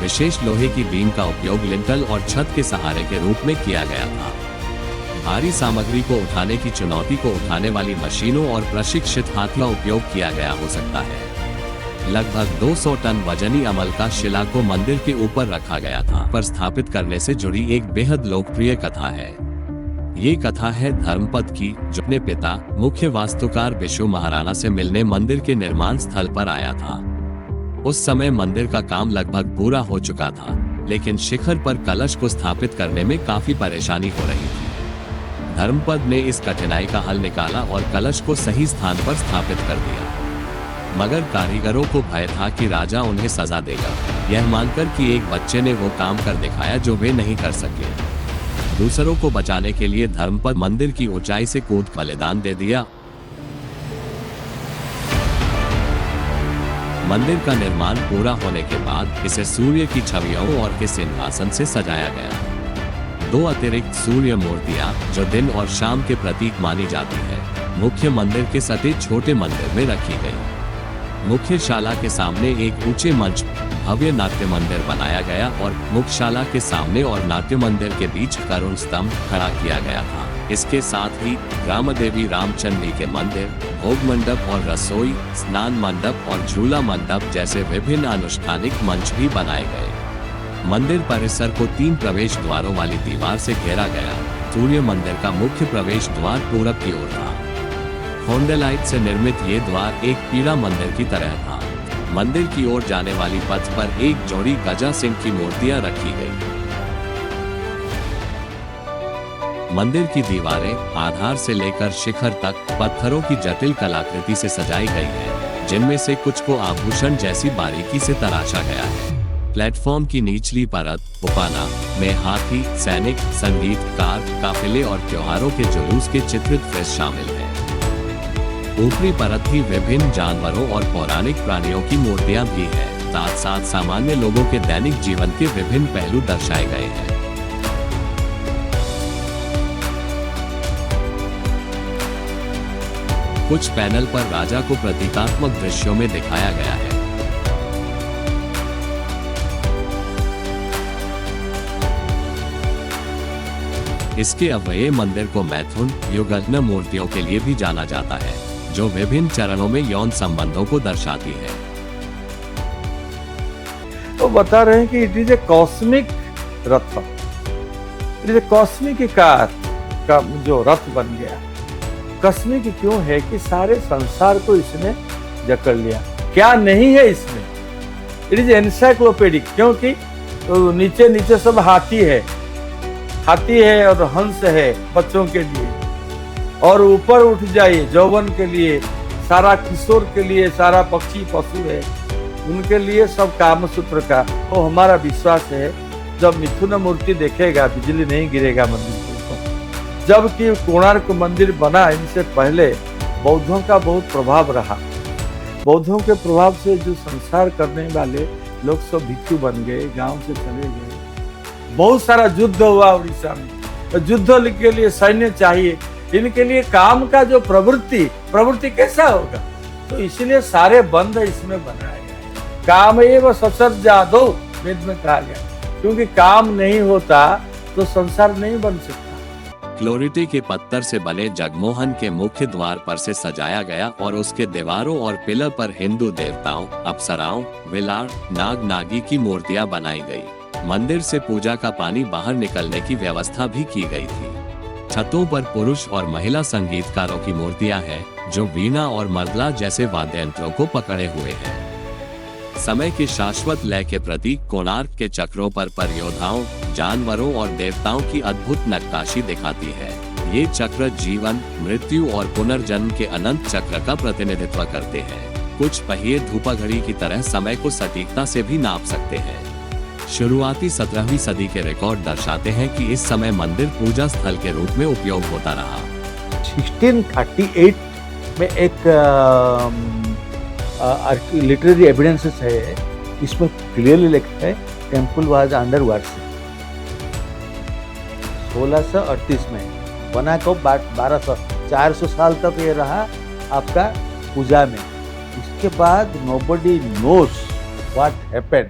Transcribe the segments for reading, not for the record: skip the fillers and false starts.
विशेष लोहे की बीम का उपयोग लिंटल और छत के सहारे के रूप में किया गया था। भारी सामग्री को उठाने की चुनौती को उठाने वाली मशीनों और प्रशिक्षित हाथ का उपयोग किया गया हो सकता है। लगभग 200 टन वजनी अमल का शिला को मंदिर के ऊपर रखा गया था। पर स्थापित करने से जुड़ी एक बेहद लोकप्रिय कथा है। ये कथा है धर्मपद की, जो अपने पिता मुख्य वास्तुकार विशु महाराणा से मिलने मंदिर के निर्माण स्थल पर आया था। उस समय मंदिर का काम लगभग पूरा हो चुका था, लेकिन शिखर पर कलश को स्थापित करने में काफी परेशानी हो रही थी। धर्मपद ने इस कठिनाई का हल निकाला और कलश को सही स्थान पर स्थापित कर दिया। मगर कारीगरों को भय था कि राजा उन्हें सजा देगा, यह मानकर कि एक बच्चे ने वो काम कर दिखाया जो वे नहीं कर सके। दूसरों को बचाने के लिए धर्मपद मंदिर की ऊंचाई से कूद बलिदान दे दिया। मंदिर का निर्माण पूरा होने के बाद इसे सूर्य की छवियों और के सिंहासन से सजाया गया। 2 अतिरिक्त सूर्य मूर्तियां, जो दिन और शाम के प्रतीक मानी जाती है, मुख्य मंदिर के सटे छोटे मंदिर में रखी गई। मुख्य शाला के सामने एक ऊंचे मंच भव्य नाट्य मंदिर बनाया गया और मुख्यशाला के सामने और नाट्य मंदिर के बीच करुण स्तंभ खड़ा किया गया था। इसके साथ ही रामदेवी रामचंद्री के मंदिर, भोग मंडप और रसोई, स्नान मंडप और झूला मंडप जैसे विभिन्न अनुष्ठानिक मंच भी बनाए गए। मंदिर परिसर को 3 प्रवेश द्वारों वाली दीवार से घेरा गया। सूर्य मंदिर का मुख्य प्रवेश द्वार पूरब की ओर था। होंडेलाइट से निर्मित ये द्वार एक पीड़ा मंदिर की तरह था। मंदिर की ओर जाने वाली पथ पर एक जोड़ी गजा सिंह की मूर्तियां रखी गई। मंदिर की दीवारें आधार से लेकर शिखर तक पत्थरों की जटिल कलाकृति से सजाई गई है, जिनमें से कुछ को आभूषण जैसी बारीकी से तराशा गया है। प्लेटफॉर्म की निचली परत उपाना में हाथी, सैनिक, संगीतकार, काफिले और त्योहारों के जुलूस के चित्रित फ्रेस शामिल हैं। ऊपरी परत ही विभिन्न जानवरों और पौराणिक प्राणियों की मूर्तियां भी हैं। साथ साथ सामान्य लोगों के दैनिक जीवन के विभिन्न पहलू दर्शाए गए हैं। कुछ पैनल पर राजा को प्रतीकात्मक दृश्यों में दिखाया गया है। इसके अवयव मंदिर को मैथुन युगल मूर्तियों के लिए भी जाना जाता है, जो विभिन्न चरणों में यौन संबंधों को दर्शाती है। तो बता रहे हैं कि it is a cosmic Rath, it is a cosmic car का जो रथ बन गया। कॉस्मिक क्यों है कि सारे संसार को इसने जकड़ लिया। क्या नहीं है इसमें, इट इज एनसाइक्लोपीडिक, क्योंकि तो नीचे नीचे सब हाथी है और हंस है बच्चों के लिए, और ऊपर उठ जाइए जौवन के लिए, सारा किशोर के लिए, सारा पक्षी पशु है, उनके लिए सब कामसूत्र का। तो हमारा विश्वास है जब मिथुन मूर्ति देखेगा बिजली नहीं गिरेगा मंदिर के ऊपर। जबकि कोणार्क मंदिर बना इनसे पहले बौद्धों का बहुत प्रभाव रहा। बौद्धों के प्रभाव से जो संसार करने वाले लोग सब भिक्षु बन गए, गांव से चले गए। बहुत सारा युद्ध हुआ उड़ीसा में, तो युद्ध के लिए सैन्य चाहिए, इनके लिए काम का जो प्रवृत्ति कैसा होगा, तो इसलिए सारे बंध इसमें बनाया गया। काम एवं ससर्ज जादो वेद में कहा गया, क्योंकि काम नहीं होता तो संसार नहीं बन सकता। क्लोरिटी के पत्थर से बने जगमोहन के मुख्य द्वार पर से सजाया गया और उसके दीवारों और पिलर पर हिंदू देवताओं, अप्सराओं, विलार, नाग नागी की मूर्तियां बनाई गई। मंदिर से पूजा का पानी बाहर निकलने की व्यवस्था भी की गई थी। छतों पर पुरुष और महिला संगीतकारों की मूर्तियां हैं, जो वीणा और मर्दला जैसे वाद्य यंत्रों को पकड़े हुए हैं। समय के शाश्वत लय के प्रतीक कोणार्क के चक्रों पर योद्धाओं, जानवरों और देवताओं की अद्भुत नक्काशी दिखाती है। ये चक्र जीवन, मृत्यु और पुनर्जन्म के अनंत चक्र का प्रतिनिधित्व करते हैं। कुछ पहिए धूपघड़ी की तरह समय को सटीकता से भी नाप सकते हैं। शुरुआती 17वीं सदी के रिकॉर्ड दर्शाते हैं कि इस समय मंदिर पूजा स्थल के रूप में उपयोग होता रहा। 1638 में एक लिटरेरी एविडेंसेस है, इसमें क्लियरली लिखा है टेम्पल वाज अंडर वर्शिप। 1638 में बना को 400 साल तक ये रहा आपका पूजा में। इसके बाद नोबडी नोज व्हाट हैपेंड।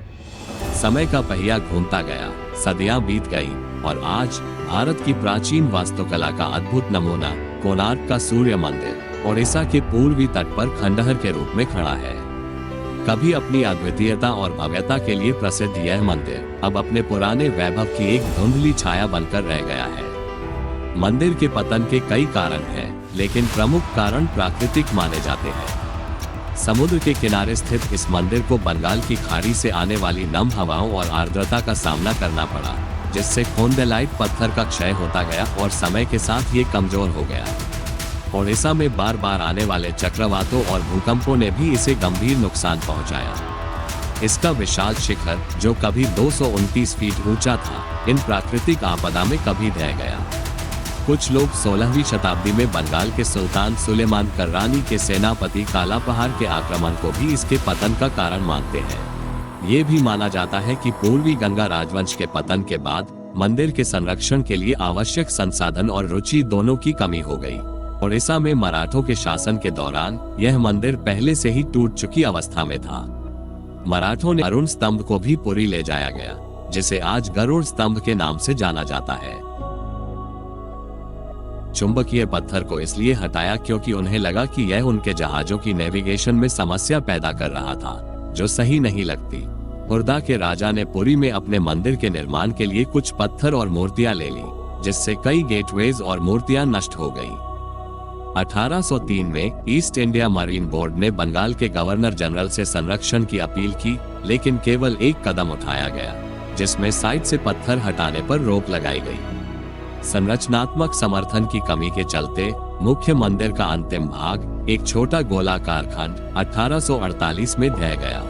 समय का पहिया घूमता गया, सदियां बीत गई और आज भारत की प्राचीन वास्तुकला का अद्भुत नमूना कोणार्क का सूर्य मंदिर ओडिशा के पूर्वी तट पर खंडहर के रूप में खड़ा है। कभी अपनी अद्वितीयता और भव्यता के लिए प्रसिद्ध यह मंदिर अब अपने पुराने वैभव की एक धुंधली छाया बनकर रह गया है। मंदिर के पतन के कई कारण हैं, लेकिन प्रमुख कारण प्राकृतिक माने जाते हैं। समुद्र के किनारे स्थित इस मंदिर को बंगाल की खाड़ी से आने वाली नम हवाओं और आर्द्रता का सामना करना पड़ा, जिससे खोंडेलाइट पत्थर का क्षय होता गया और समय के साथ ये कमजोर हो गया। ओडिशा में बार बार आने वाले चक्रवातों और भूकंपों ने भी इसे गंभीर नुकसान पहुंचाया। इसका विशाल शिखर, जो कभी 229 फीट ऊंचा था, इन प्राकृतिक आपदा में कभी ढह गया। कुछ लोग 16वीं शताब्दी में बंगाल के सुल्तान सुलेमान कर्रानी के सेनापति काला पहाड़ के आक्रमण को भी इसके पतन का कारण मानते हैं। ये भी माना जाता है कि पूर्वी गंगा राजवंश के पतन के बाद मंदिर के संरक्षण के लिए आवश्यक संसाधन और रुचि दोनों की कमी हो गई। ओडिशा में मराठों के शासन के दौरान यह मंदिर पहले से ही टूट चुकी अवस्था में था। मराठों ने अरुण स्तंभ को भी पुरी ले जाया गया, जिसे आज गरुड़ स्तंभ के नाम से जाना जाता है। चुंबकीय पत्थर को इसलिए हटाया क्योंकि उन्हें लगा कि यह उनके जहाजों की नेविगेशन में समस्या पैदा कर रहा था, जो सही नहीं लगती। खुर्दा के राजा ने पुरी में अपने मंदिर के निर्माण के लिए कुछ पत्थर और मूर्तियां ले ली, जिससे कई गेटवेज और मूर्तियां नष्ट हो गईं। 1803 में ईस्ट इंडिया मरीन बोर्ड ने बंगाल के गवर्नर जनरल से संरक्षण की अपील की, लेकिन केवल एक कदम उठाया गया, जिसमें साइड से पत्थर हटाने पर रोक लगाई गई। संरचनात्मक समर्थन की कमी के चलते मुख्य मंदिर का अंतिम भाग, एक छोटा गोलाकार खंड, 1848 में ढह गया।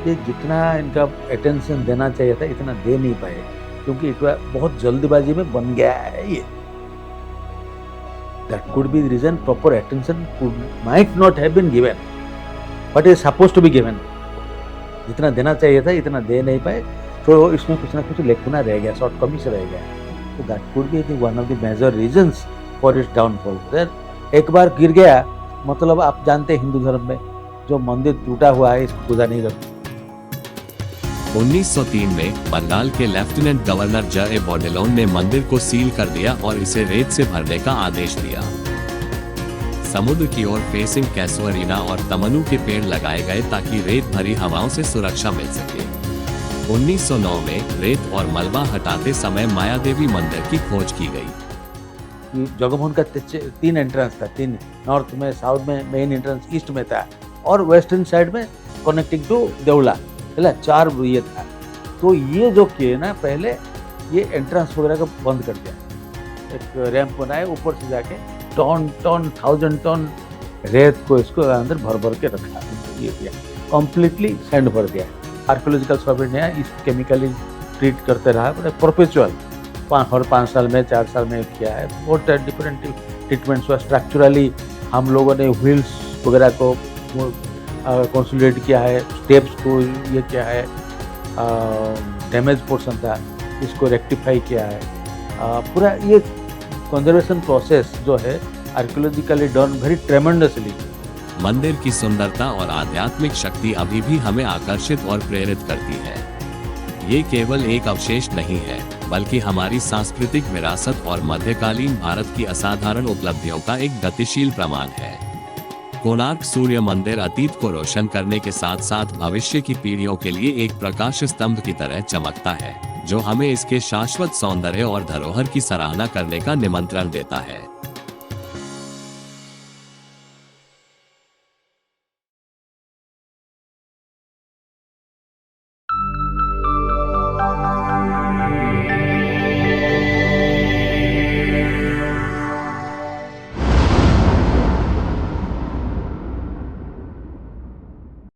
ये जितना इनका अटेंशन देना चाहिए था इतना दे नहीं पाए, क्योंकि एक बार बहुत जल्दबाजी में बन गया है ये। That could be the reason proper attention might not have been given, but is supposed to be given. जितना देना चाहिए था इतना दे नहीं पाए, तो इसमें कुछ ना कुछ लेकुना रह गया, शॉर्ट कमी से रह गया। तो that could be one of the major reasons for its downfall. एक बार गिर गया मतलब आप जानते हैं हिंदू धर्म में जो मंदिर टूटा हुआ है इसको पूजा नहीं करते। 1903 में बंगाल के लेफ्टिनेंट गवर्नर जे बॉडेलोन ने मंदिर को सील कर दिया और इसे रेत से भरने का आदेश दिया। समुद्र की ओर फेसिंग कैसुअरीना और तमनु के पेड़ लगाए गए ताकि रेत भरी हवाओं से सुरक्षा मिल सके। 1909 में रेत और मलबा हटाते समय मायादेवी मंदिर की खोज की गई। जगमोहन का 3 एंट्रेंस था, 3 नॉर्थ में, साउथ में, मेन एंट्रेंस ईस्ट में था और वेस्टर्न साइड में कनेक्टिंग टू देवला, 4 ये था। तो ये जो किए ना पहले ये एंट्रेंस वगैरह का बंद कर दिया, एक रैंप बनाए, ऊपर से जाके टन 1000 टन रेत को इसको अंदर भर भर के रखा, ये किया, कम्प्लीटली सैंड भर दिया। आर्कियोलॉजिकल सर्वे ने इस केमिकली ट्रीट करते रहा, परपेचुअल 5 साल में 4 साल में किया है। बहुत डिफरेंट ट्रीटमेंट्स हुआ। स्ट्रक्चरली हम लोगों ने व्हील्स वगैरह को कंसोलिडेट किया है, स्टेप्स को ये किया है, डैमेज पोर्शन था इसको रेक्टिफाई किया है। पूरा ये कंजर्वेशन प्रोसेस जो है आर्कियोलॉजिकली डन वेरी ट्रेमेंडसली। मंदिर की सुंदरता और आध्यात्मिक शक्ति अभी भी हमें आकर्षित और प्रेरित करती है। ये केवल एक अवशेष नहीं है, बल्कि हमारी सांस्कृतिक विरासत और मध्यकालीन भारत की असाधारण उपलब्धियों का एक गतिशील प्रमाण है। कोणार्क सूर्य मंदिर अतीत को रोशन करने के साथ साथ भविष्य की पीढ़ियों के लिए एक प्रकाश स्तंभ की तरह चमकता है, जो हमें इसके शाश्वत सौंदर्य और धरोहर की सराहना करने का निमंत्रण देता है।